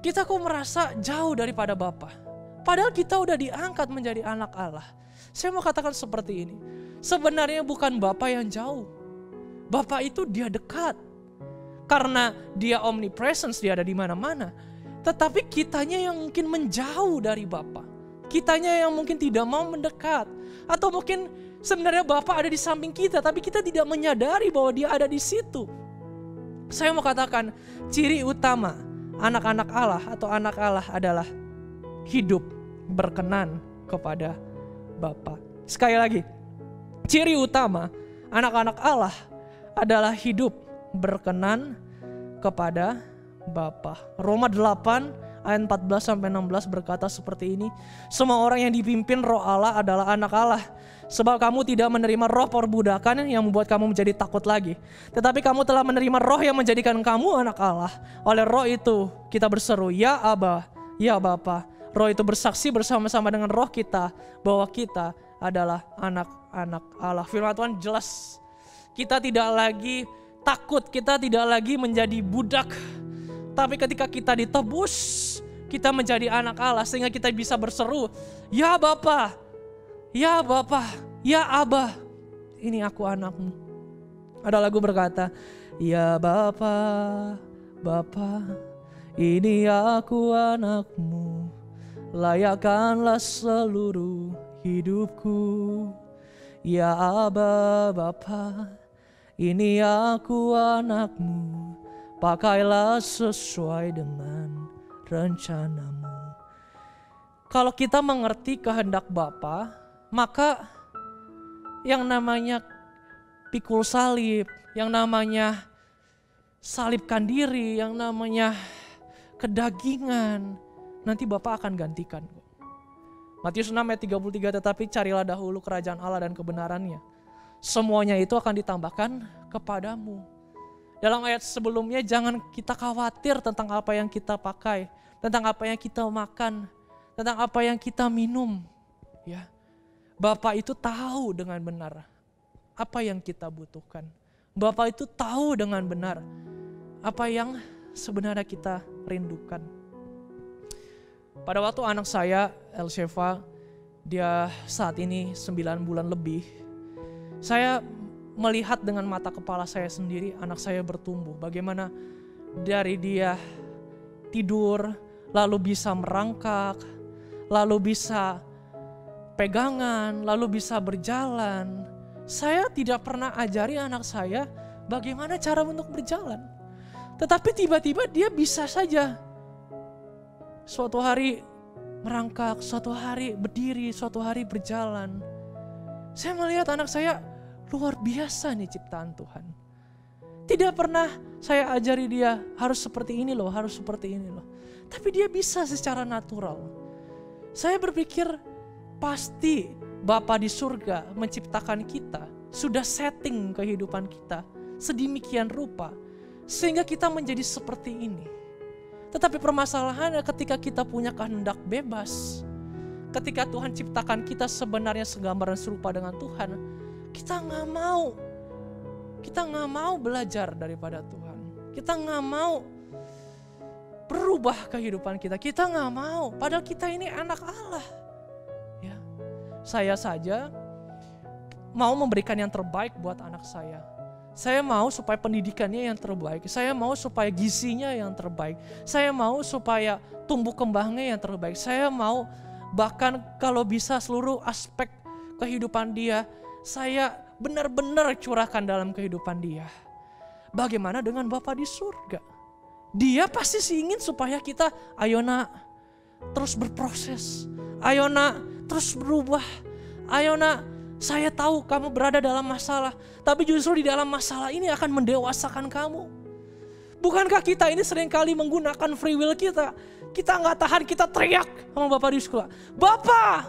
kita kok merasa jauh daripada Bapa. Padahal kita udah diangkat menjadi anak Allah. Saya mau katakan seperti ini. Sebenarnya bukan Bapa yang jauh. Bapa itu dia dekat. Karena dia omnipresence, dia ada di mana-mana. Tetapi kitanya yang mungkin menjauh dari Bapa. Kitanya yang mungkin tidak mau mendekat. Atau mungkin sebenarnya Bapa ada di samping kita, tapi kita tidak menyadari bahwa dia ada di situ. Saya mau katakan, ciri utama anak-anak Allah atau anak Allah adalah hidup berkenan kepada Bapa. Sekali lagi, ciri utama anak-anak Allah adalah hidup berkenan kepada Bapa. Roma 8 ayat 14-16 berkata seperti ini. Semua orang yang dipimpin roh Allah adalah anak Allah. Sebab kamu tidak menerima roh perbudakan yang membuat kamu menjadi takut lagi. Tetapi kamu telah menerima roh yang menjadikan kamu anak Allah. Oleh roh itu kita berseru, ya Aba, ya Bapa. Roh itu bersaksi bersama-sama dengan roh kita bahwa kita adalah anak-anak Allah. Firman Tuhan jelas. Kita tidak lagi takut, kita tidak lagi menjadi budak. Tapi ketika kita ditebus, kita menjadi anak Allah sehingga kita bisa berseru, ya Bapa, ya Bapa, ya Aba, ini aku anakmu. Ada lagu berkata, ya Bapa, Bapa, ini aku anakmu, layakkanlah seluruh hidupku. Ya Aba, Bapa, ini aku anakmu, pakailah sesuai dengan rencanamu. Kalau kita mengerti kehendak Bapa, maka yang namanya pikul salib, yang namanya salibkan diri, yang namanya kedagingan, nanti Bapa akan gantikan. Matius 6 ayat 33, tetapi carilah dahulu kerajaan Allah dan kebenarannya. Semuanya itu akan ditambahkan kepadamu. Dalam ayat sebelumnya jangan kita khawatir tentang apa yang kita pakai, tentang apa yang kita makan, tentang apa yang kita minum. Ya, Bapa itu tahu dengan benar apa yang kita butuhkan. Bapa itu tahu dengan benar apa yang sebenarnya kita rindukan. Pada waktu anak saya, Elsheva, dia saat ini 9 bulan lebih, saya melihat dengan mata kepala saya sendiri anak saya bertumbuh. Bagaimana dari dia tidur, lalu bisa merangkak, lalu bisa pegangan, lalu bisa berjalan. Saya tidak pernah ajari anak saya bagaimana cara untuk berjalan. Tetapi tiba-tiba dia bisa saja. Suatu hari merangkak, suatu hari berdiri, suatu hari berjalan. Saya melihat anak saya luar biasa nih ciptaan Tuhan. Tidak pernah saya ajari dia harus seperti ini loh, harus seperti ini loh. Tapi dia bisa secara natural. Saya berpikir pasti Bapa di surga menciptakan kita, sudah setting kehidupan kita sedemikian rupa sehingga kita menjadi seperti ini. Tetapi permasalahannya ketika kita punya kehendak bebas, ketika Tuhan ciptakan kita sebenarnya segambar dan serupa dengan Tuhan, kita nggak mau belajar daripada Tuhan. Kita nggak mau berubah kehidupan kita. Kita nggak mau. Padahal kita ini anak Allah. Ya, saya saja mau memberikan yang terbaik buat anak saya. Saya mau supaya pendidikannya yang terbaik. Saya mau supaya gizinya yang terbaik. Saya mau supaya tumbuh kembangnya yang terbaik. Saya mau bahkan kalau bisa seluruh aspek kehidupan dia, saya benar-benar curahkan dalam kehidupan dia. Bagaimana dengan Bapa di surga? Dia pasti ingin supaya kita, ayo nak, terus berproses. Ayo nak, terus berubah. Ayo nak, saya tahu kamu berada dalam masalah. Tapi justru di dalam masalah ini akan mendewasakan kamu. Bukankah kita ini seringkali menggunakan free will kita? Kita nggak tahan, kita teriak sama Bapak di sekolah. Bapak,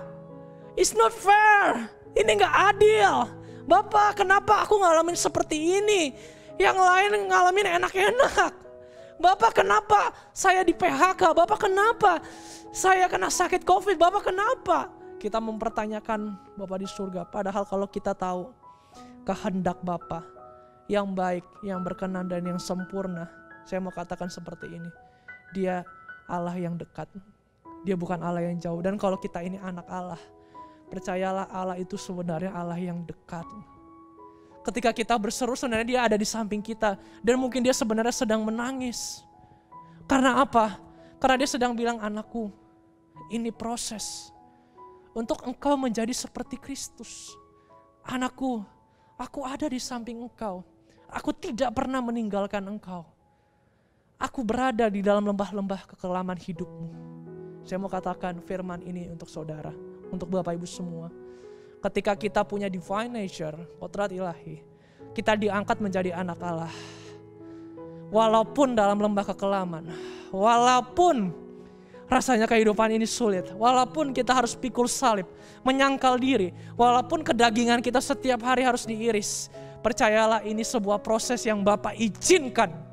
it's not fair. Ini nggak adil. Bapak, kenapa aku ngalamin seperti ini? Yang lain ngalamin enak-enak. Bapak, kenapa saya di PHK? Bapak, kenapa saya kena sakit COVID? Bapak, kenapa? Kita mempertanyakan Bapak di surga. Padahal kalau kita tahu kehendak Bapa yang baik, yang berkenan dan yang sempurna, saya mau katakan seperti ini. Dia Allah yang dekat. Dia bukan Allah yang jauh. Dan kalau kita ini anak Allah, percayalah Allah itu sebenarnya Allah yang dekat. Ketika kita berseru sebenarnya dia ada di samping kita. Dan mungkin dia sebenarnya sedang menangis. Karena apa? Karena dia sedang bilang, anakku, ini proses untuk engkau menjadi seperti Kristus. Anakku, aku ada di samping engkau. Aku tidak pernah meninggalkan engkau. Aku berada di dalam lembah-lembah kekelaman hidupmu. Saya mau katakan firman ini untuk saudara, untuk Bapak Ibu semua. Ketika kita punya divine nature, kodrat ilahi, kita diangkat menjadi anak Allah. Walaupun dalam lembah kekelaman, walaupun rasanya kehidupan ini sulit, walaupun kita harus pikul salib, menyangkal diri, walaupun kedagingan kita setiap hari harus diiris, percayalah ini sebuah proses yang Bapak izinkan.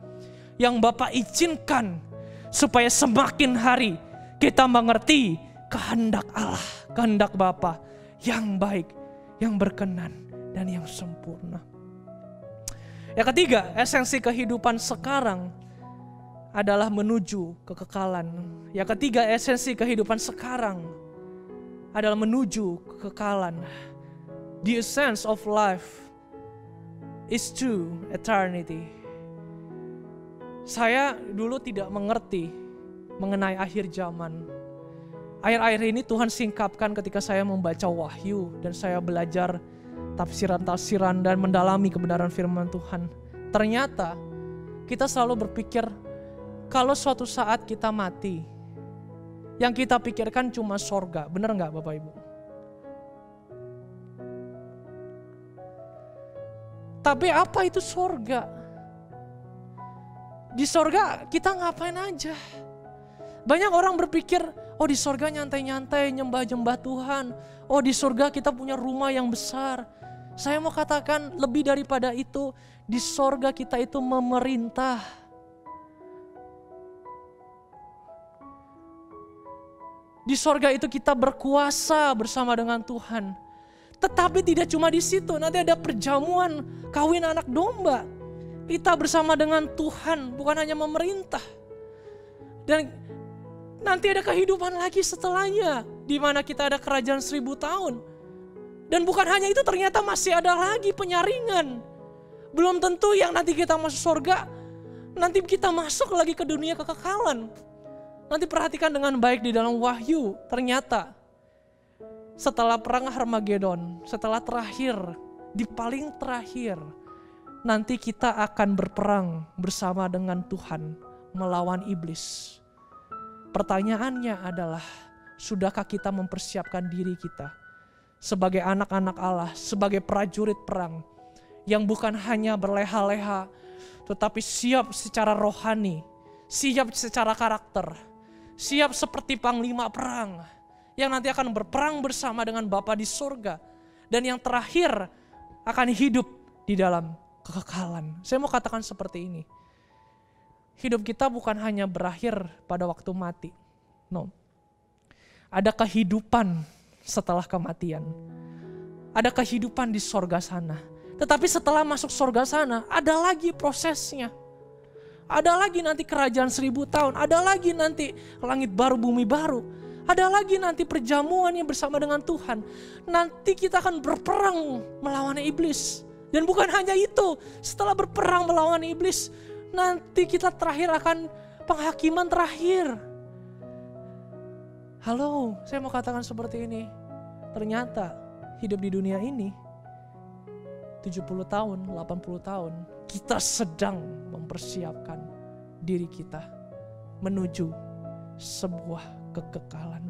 Yang Bapak izinkan supaya semakin hari kita mengerti kehendak Allah, kehendak Bapa yang baik, yang berkenan, dan yang sempurna. Yang ketiga, esensi kehidupan sekarang adalah menuju kekekalan. Yang ketiga, esensi kehidupan sekarang adalah menuju kekekalan. The essence of life is to eternity. Saya dulu tidak mengerti mengenai akhir zaman. Akhir-akhir ini Tuhan singkapkan ketika saya membaca Wahyu dan saya belajar tafsiran-tafsiran dan mendalami kebenaran firman Tuhan. Ternyata kita selalu berpikir kalau suatu saat kita mati, yang kita pikirkan cuma sorga. Benar nggak Bapak Ibu? Tapi apa itu sorga? Di sorga kita ngapain aja? Banyak orang berpikir, oh di sorga nyantai-nyantai, nyembah-nyembah Tuhan. Oh di sorga kita punya rumah yang besar. Saya mau katakan lebih daripada itu, di sorga kita itu memerintah. Di sorga itu kita berkuasa bersama dengan Tuhan. Tetapi tidak cuma di situ, nanti ada perjamuan kawin anak domba. Kita bersama dengan Tuhan, bukan hanya memerintah. Dan nanti ada kehidupan lagi setelahnya, di mana kita ada kerajaan 1000 tahun. Dan bukan hanya itu, ternyata masih ada lagi penyaringan. Belum tentu yang nanti kita masuk surga, nanti kita masuk lagi ke dunia kekekalan. Nanti perhatikan dengan baik di dalam Wahyu, ternyata setelah perang Harmagedon, setelah terakhir, di paling terakhir, nanti kita akan berperang bersama dengan Tuhan melawan iblis. Pertanyaannya adalah, sudahkah kita mempersiapkan diri kita sebagai anak-anak Allah, sebagai prajurit perang yang bukan hanya berleha-leha, tetapi siap secara rohani, siap secara karakter, siap seperti panglima perang yang nanti akan berperang bersama dengan Bapa di surga, dan yang terakhir akan hidup di dalam kekekalan. Saya mau katakan seperti ini. Hidup kita bukan hanya berakhir pada waktu mati. No. Ada kehidupan setelah kematian. Ada kehidupan di sorga sana. Tetapi setelah masuk sorga sana, ada lagi prosesnya. Ada lagi nanti kerajaan 1000 tahun. Ada lagi nanti langit baru, bumi baru. Ada lagi nanti perjamuan yang bersama dengan Tuhan. Nanti kita akan berperang melawan iblis. Dan bukan hanya itu, setelah berperang melawan iblis, nanti kita terakhir akan penghakiman terakhir. Halo, saya mau katakan seperti ini. Ternyata hidup di dunia ini 70 tahun, 80 tahun, kita sedang mempersiapkan diri kita menuju sebuah kekekalan.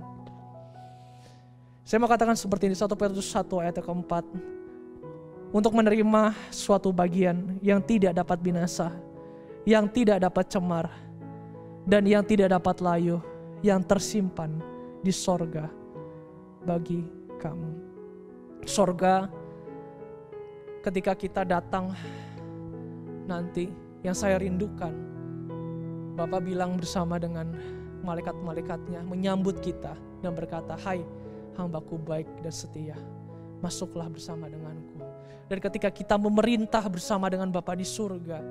Saya mau katakan seperti ini, 1 Petrus 1 ayat keempat. Untuk menerima suatu bagian yang tidak dapat binasa, yang tidak dapat cemar dan yang tidak dapat layu, yang tersimpan di sorga bagi kamu. Sorga ketika kita datang nanti, yang saya rindukan, Bapa bilang bersama dengan malaikat-malaikatnya menyambut kita dan berkata, "Hai hambaku baik dan setia, masuklah bersama denganku." Dan ketika kita memerintah bersama dengan Bapa di surga,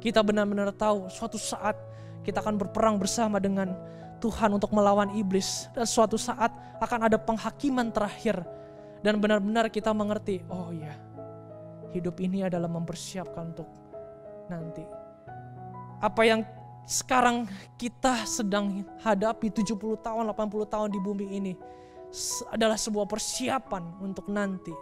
kita benar-benar tahu suatu saat kita akan berperang bersama dengan Tuhan untuk melawan iblis. Dan suatu saat akan ada penghakiman terakhir. Dan benar-benar kita mengerti, oh iya, hidup ini adalah mempersiapkan untuk nanti. Apa yang sekarang kita sedang hadapi 70 tahun, 80 tahun di bumi ini adalah sebuah persiapan untuk nanti.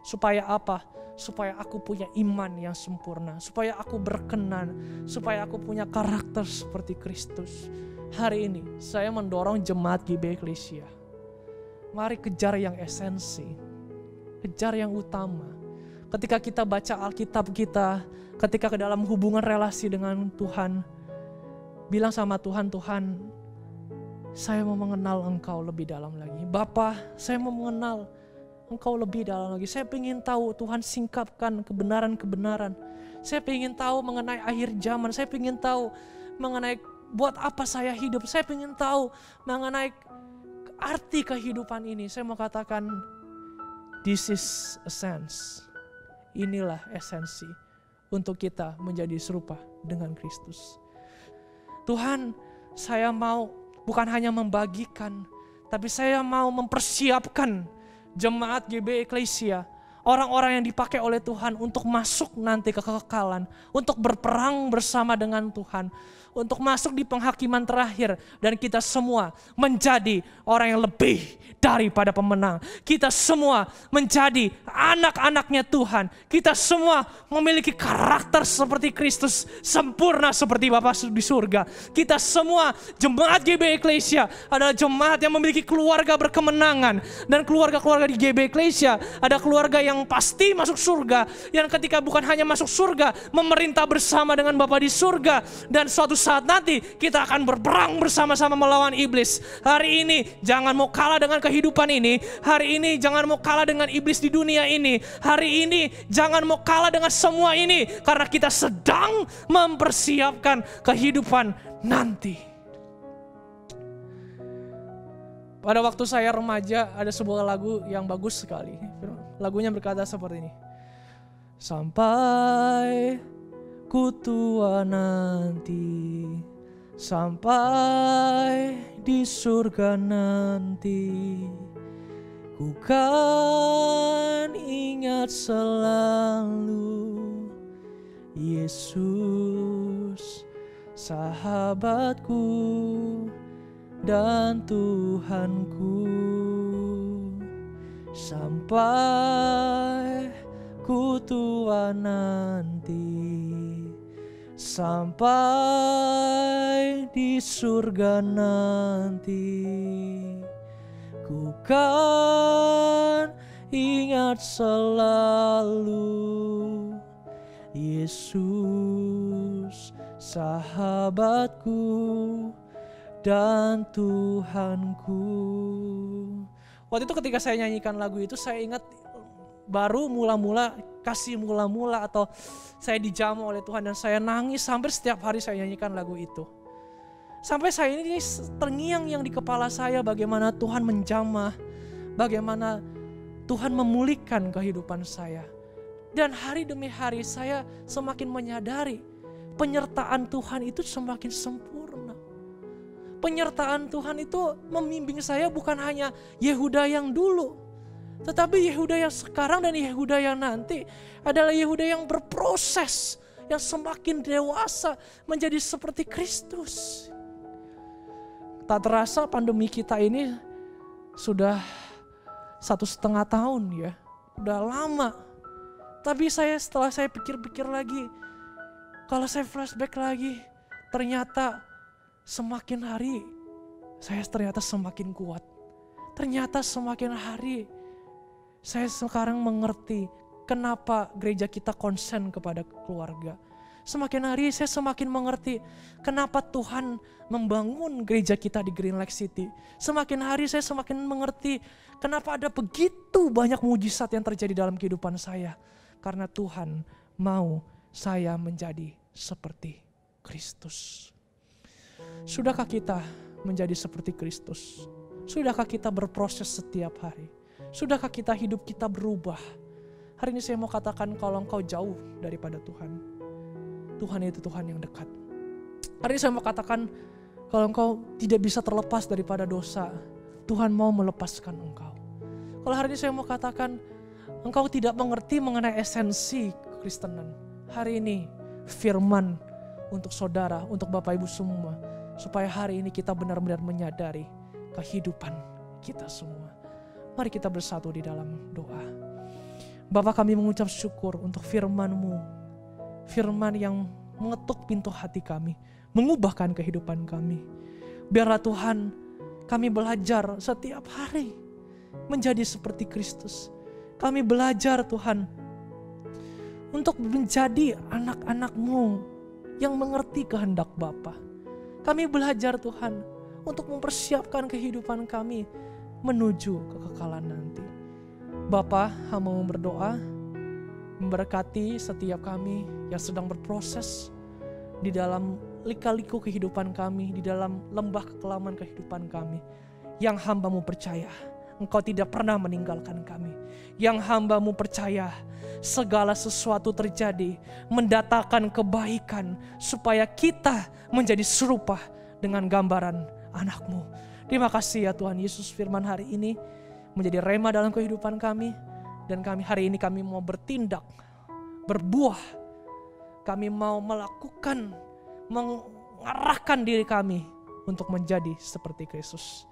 Supaya apa? Supaya aku punya iman yang sempurna, supaya aku berkenan, supaya aku punya karakter seperti Kristus. Hari ini saya mendorong jemaat GBI Eklesia, mari kejar yang esensi, kejar yang utama. Ketika kita baca Alkitab kita, ketika ke dalam hubungan relasi dengan Tuhan, bilang sama Tuhan, "Tuhan, saya mau mengenal Engkau lebih dalam lagi. Bapa, saya mau mengenal Engkau lebih dalam lagi. Saya ingin tahu Tuhan singkapkan kebenaran-kebenaran. Saya ingin tahu mengenai akhir zaman. Saya ingin tahu mengenai buat apa saya hidup. Saya ingin tahu mengenai arti kehidupan ini." Saya mau katakan, this is essence. Inilah esensi untuk kita menjadi serupa dengan Kristus. Tuhan, saya mau bukan hanya membagikan, tapi saya mau mempersiapkan jemaat GBI Eklesia, orang-orang yang dipakai oleh Tuhan untuk masuk nanti ke kekekalan, untuk berperang bersama dengan Tuhan, untuk masuk di penghakiman terakhir, dan kita semua menjadi orang yang lebih daripada pemenang. Kita semua menjadi anak-anaknya Tuhan. Kita semua memiliki karakter seperti Kristus, sempurna seperti Bapa di surga. Kita semua jemaat GBI Eklesia adalah jemaat yang memiliki keluarga berkemenangan, dan keluarga-keluarga di GBI Eklesia ada keluarga yang pasti masuk surga, yang ketika bukan hanya masuk surga, memerintah bersama dengan Bapa di surga, dan suatu saat nanti kita akan berperang bersama-sama melawan iblis. Hari ini jangan mau kalah dengan kehidupan ini. Hari ini jangan mau kalah dengan iblis di dunia ini. Hari ini jangan mau kalah dengan semua ini, karena kita sedang mempersiapkan kehidupan nanti. Pada waktu saya remaja ada sebuah lagu yang bagus sekali. Lagunya berkata seperti ini. Sampai ku tua nanti, sampai di surga nanti, ku kan ingat selalu Yesus, sahabatku dan Tuhanku. Sampai ku tua nanti, sampai di surga nanti, ku kan ingat selalu Yesus, sahabatku dan Tuhanku. Waktu itu ketika saya nyanyikan lagu itu, saya ingat baru mula-mula kasih mula-mula atau saya dijamu oleh Tuhan, dan saya nangis sampai setiap hari saya nyanyikan lagu itu. Sampai saya ini terngiang yang di kepala saya bagaimana Tuhan menjamah, bagaimana Tuhan memulihkan kehidupan saya. Dan hari demi hari saya semakin menyadari penyertaan Tuhan itu semakin sempurna. Penyertaan Tuhan itu membimbing saya bukan hanya Yehuda yang dulu, tetapi Yehuda yang sekarang dan Yehuda yang nanti adalah Yehuda yang berproses, yang semakin dewasa menjadi seperti Kristus. Tak terasa pandemi kita ini sudah 1,5 tahun ya, udah lama. Tapi setelah saya pikir-pikir lagi, kalau saya flashback lagi, ternyata semakin hari saya ternyata semakin kuat. Ternyata semakin hari saya sekarang mengerti kenapa gereja kita konsen kepada keluarga. Semakin hari saya semakin mengerti kenapa Tuhan membangun gereja kita di Green Lake City. Semakin hari saya semakin mengerti kenapa ada begitu banyak mujizat yang terjadi dalam kehidupan saya. Karena Tuhan mau saya menjadi seperti Kristus. Sudahkah kita menjadi seperti Kristus? Sudahkah kita berproses setiap hari? Sudahkah kita hidup kita berubah? Hari ini saya mau katakan kalau engkau jauh daripada Tuhan, Tuhan itu Tuhan yang dekat. Hari ini saya mau katakan kalau engkau tidak bisa terlepas daripada dosa, Tuhan mau melepaskan engkau. Kalau hari ini saya mau katakan engkau tidak mengerti mengenai esensi kekristenan, hari ini firman untuk saudara, untuk Bapak Ibu semua, supaya hari ini kita benar-benar menyadari kehidupan kita semua. Mari kita bersatu di dalam doa. Bapa, kami mengucap syukur untuk firman-Mu, firman yang mengetuk pintu hati kami, mengubahkan kehidupan kami. Biarlah Tuhan, kami belajar setiap hari menjadi seperti Kristus. Kami belajar Tuhan untuk menjadi anak-anak-Mu yang mengerti kehendak Bapa. Kami belajar Tuhan untuk mempersiapkan kehidupan kami menuju kekekalan nanti. Bapa, hamba berdoa, memberkati setiap kami yang sedang berproses di dalam lika-liku kehidupan kami, di dalam lembah kekelaman kehidupan kami. Yang hamba-Mu percaya, Engkau tidak pernah meninggalkan kami. Yang hamba-Mu percaya, segala sesuatu terjadi, mendatangkan kebaikan, supaya kita menjadi serupa dengan gambaran anak-Mu. Terima kasih ya Tuhan Yesus, firman hari ini menjadi rema dalam kehidupan kami. Dan kami hari ini kami mau bertindak, berbuah. Kami mau melakukan, mengarahkan diri kami untuk menjadi seperti Kristus.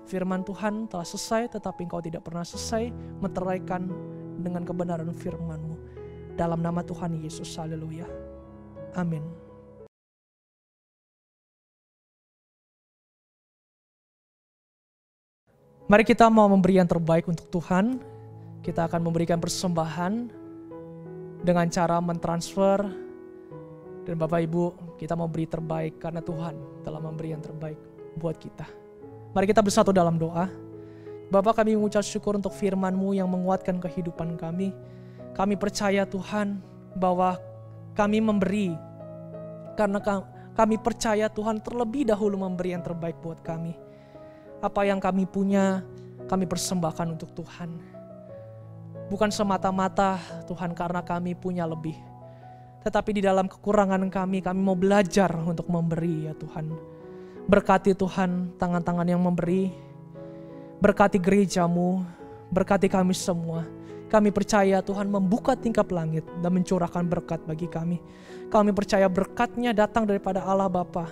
Firman Tuhan telah selesai, tetapi Engkau tidak pernah selesai meteraikan dengan kebenaran firman-Mu. Dalam nama Tuhan Yesus, haleluya. Amin. Mari kita mau memberi yang terbaik untuk Tuhan. Kita akan memberikan persembahan dengan cara mentransfer. Dan Bapak Ibu, kita mau beri terbaik karena Tuhan telah memberi yang terbaik buat kita. Mari kita bersatu dalam doa. Bapa, kami mengucap syukur untuk firman-Mu yang menguatkan kehidupan kami. Kami percaya Tuhan bahwa kami memberi karena kami percaya Tuhan terlebih dahulu memberi yang terbaik buat kami. Apa yang kami punya, kami persembahkan untuk Tuhan. Bukan semata-mata Tuhan karena kami punya lebih. Tetapi di dalam kekurangan kami mau belajar untuk memberi ya Tuhan. Berkati Tuhan tangan-tangan yang memberi. Berkati gereja-Mu, berkati kami semua. Kami percaya Tuhan membuka tingkap langit dan mencurahkan berkat bagi kami. Kami percaya berkat-Nya datang daripada Allah Bapa.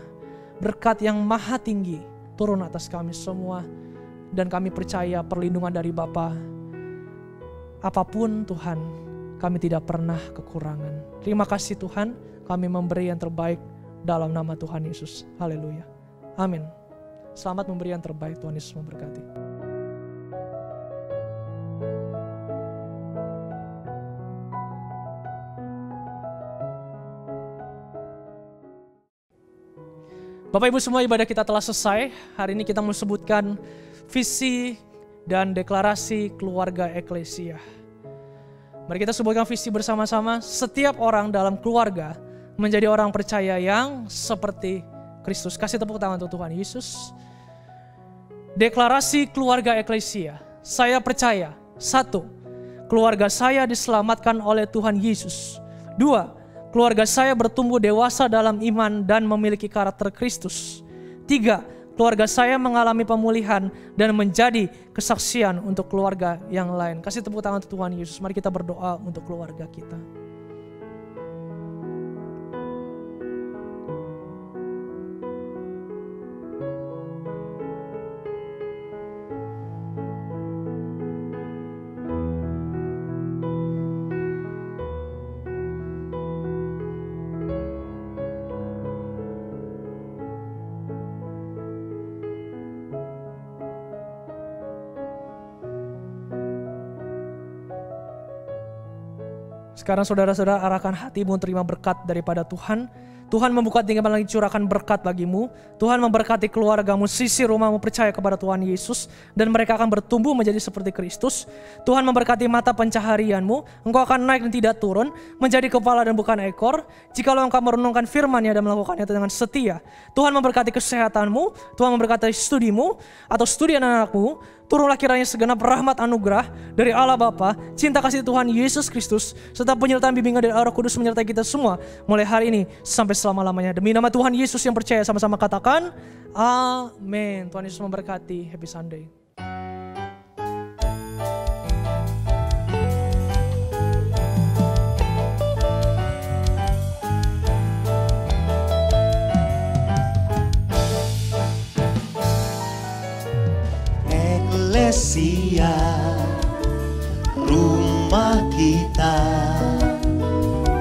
Berkat yang maha tinggi turun atas kami semua. Dan kami percaya perlindungan dari Bapa. Apapun Tuhan, kami tidak pernah kekurangan. Terima kasih Tuhan, kami memberi yang terbaik dalam nama Tuhan Yesus. Haleluya. Amin. Selamat memberi yang terbaik, Tuhan Yesus memberkati. Bapak Ibu semua, ibadah kita telah selesai. Hari ini kita mau sebutkan visi dan deklarasi keluarga eklesia. Mari kita sebutkan visi bersama-sama. Setiap orang dalam keluarga menjadi orang percaya yang seperti Kristus. Kasih tepuk tangan untuk Tuhan Yesus. Deklarasi keluarga eklesia. Saya percaya, 1, keluarga saya diselamatkan oleh Tuhan Yesus. 2, keluarga saya bertumbuh dewasa dalam iman dan memiliki karakter Kristus. 3, keluarga saya mengalami pemulihan dan menjadi kesaksian untuk keluarga yang lain. Kasih tepuk tangan untuk Tuhan Yesus. Mari kita berdoa untuk keluarga kita. Sekarang saudara-saudara arahkan hatimu terima berkat daripada Tuhan. Tuhan membuka tinggalan lagi curahkan berkat bagimu. Tuhan memberkati keluargamu, sisi rumahmu percaya kepada Tuhan Yesus. Dan mereka akan bertumbuh menjadi seperti Kristus. Tuhan memberkati mata pencaharianmu. Engkau akan naik dan tidak turun. Menjadi kepala dan bukan ekor. Jikalau engkau merenungkan firman-Nya dan melakukannya dengan setia. Tuhan memberkati kesehatanmu. Tuhan memberkati studimu atau studi anak-anakmu. Turunlah kiranya segenap rahmat anugerah dari Allah Bapa, cinta kasih Tuhan Yesus Kristus, serta penyertaan bimbingan dari Roh Kudus menyertai kita semua mulai hari ini sampai selama-lamanya. Demi nama Tuhan Yesus yang percaya, sama-sama katakan amin. Tuhan Yesus memberkati. Happy Sunday.
Eklesia, rumah kita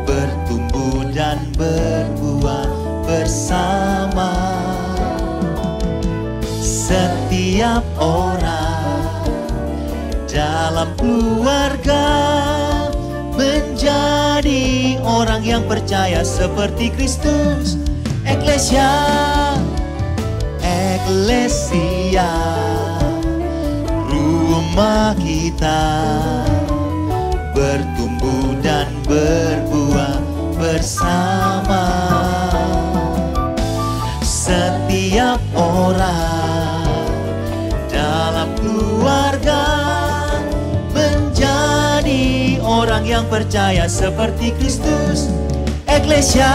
bertumbuh dan berbuah bersama. Setiap orang dalam keluarga menjadi orang yang percaya seperti Kristus. Eklesia, eklesia, rumah kita bertumbuh dan berbuah bersama. Setiap orang dalam keluarga menjadi orang yang percaya seperti Kristus. Eklesia,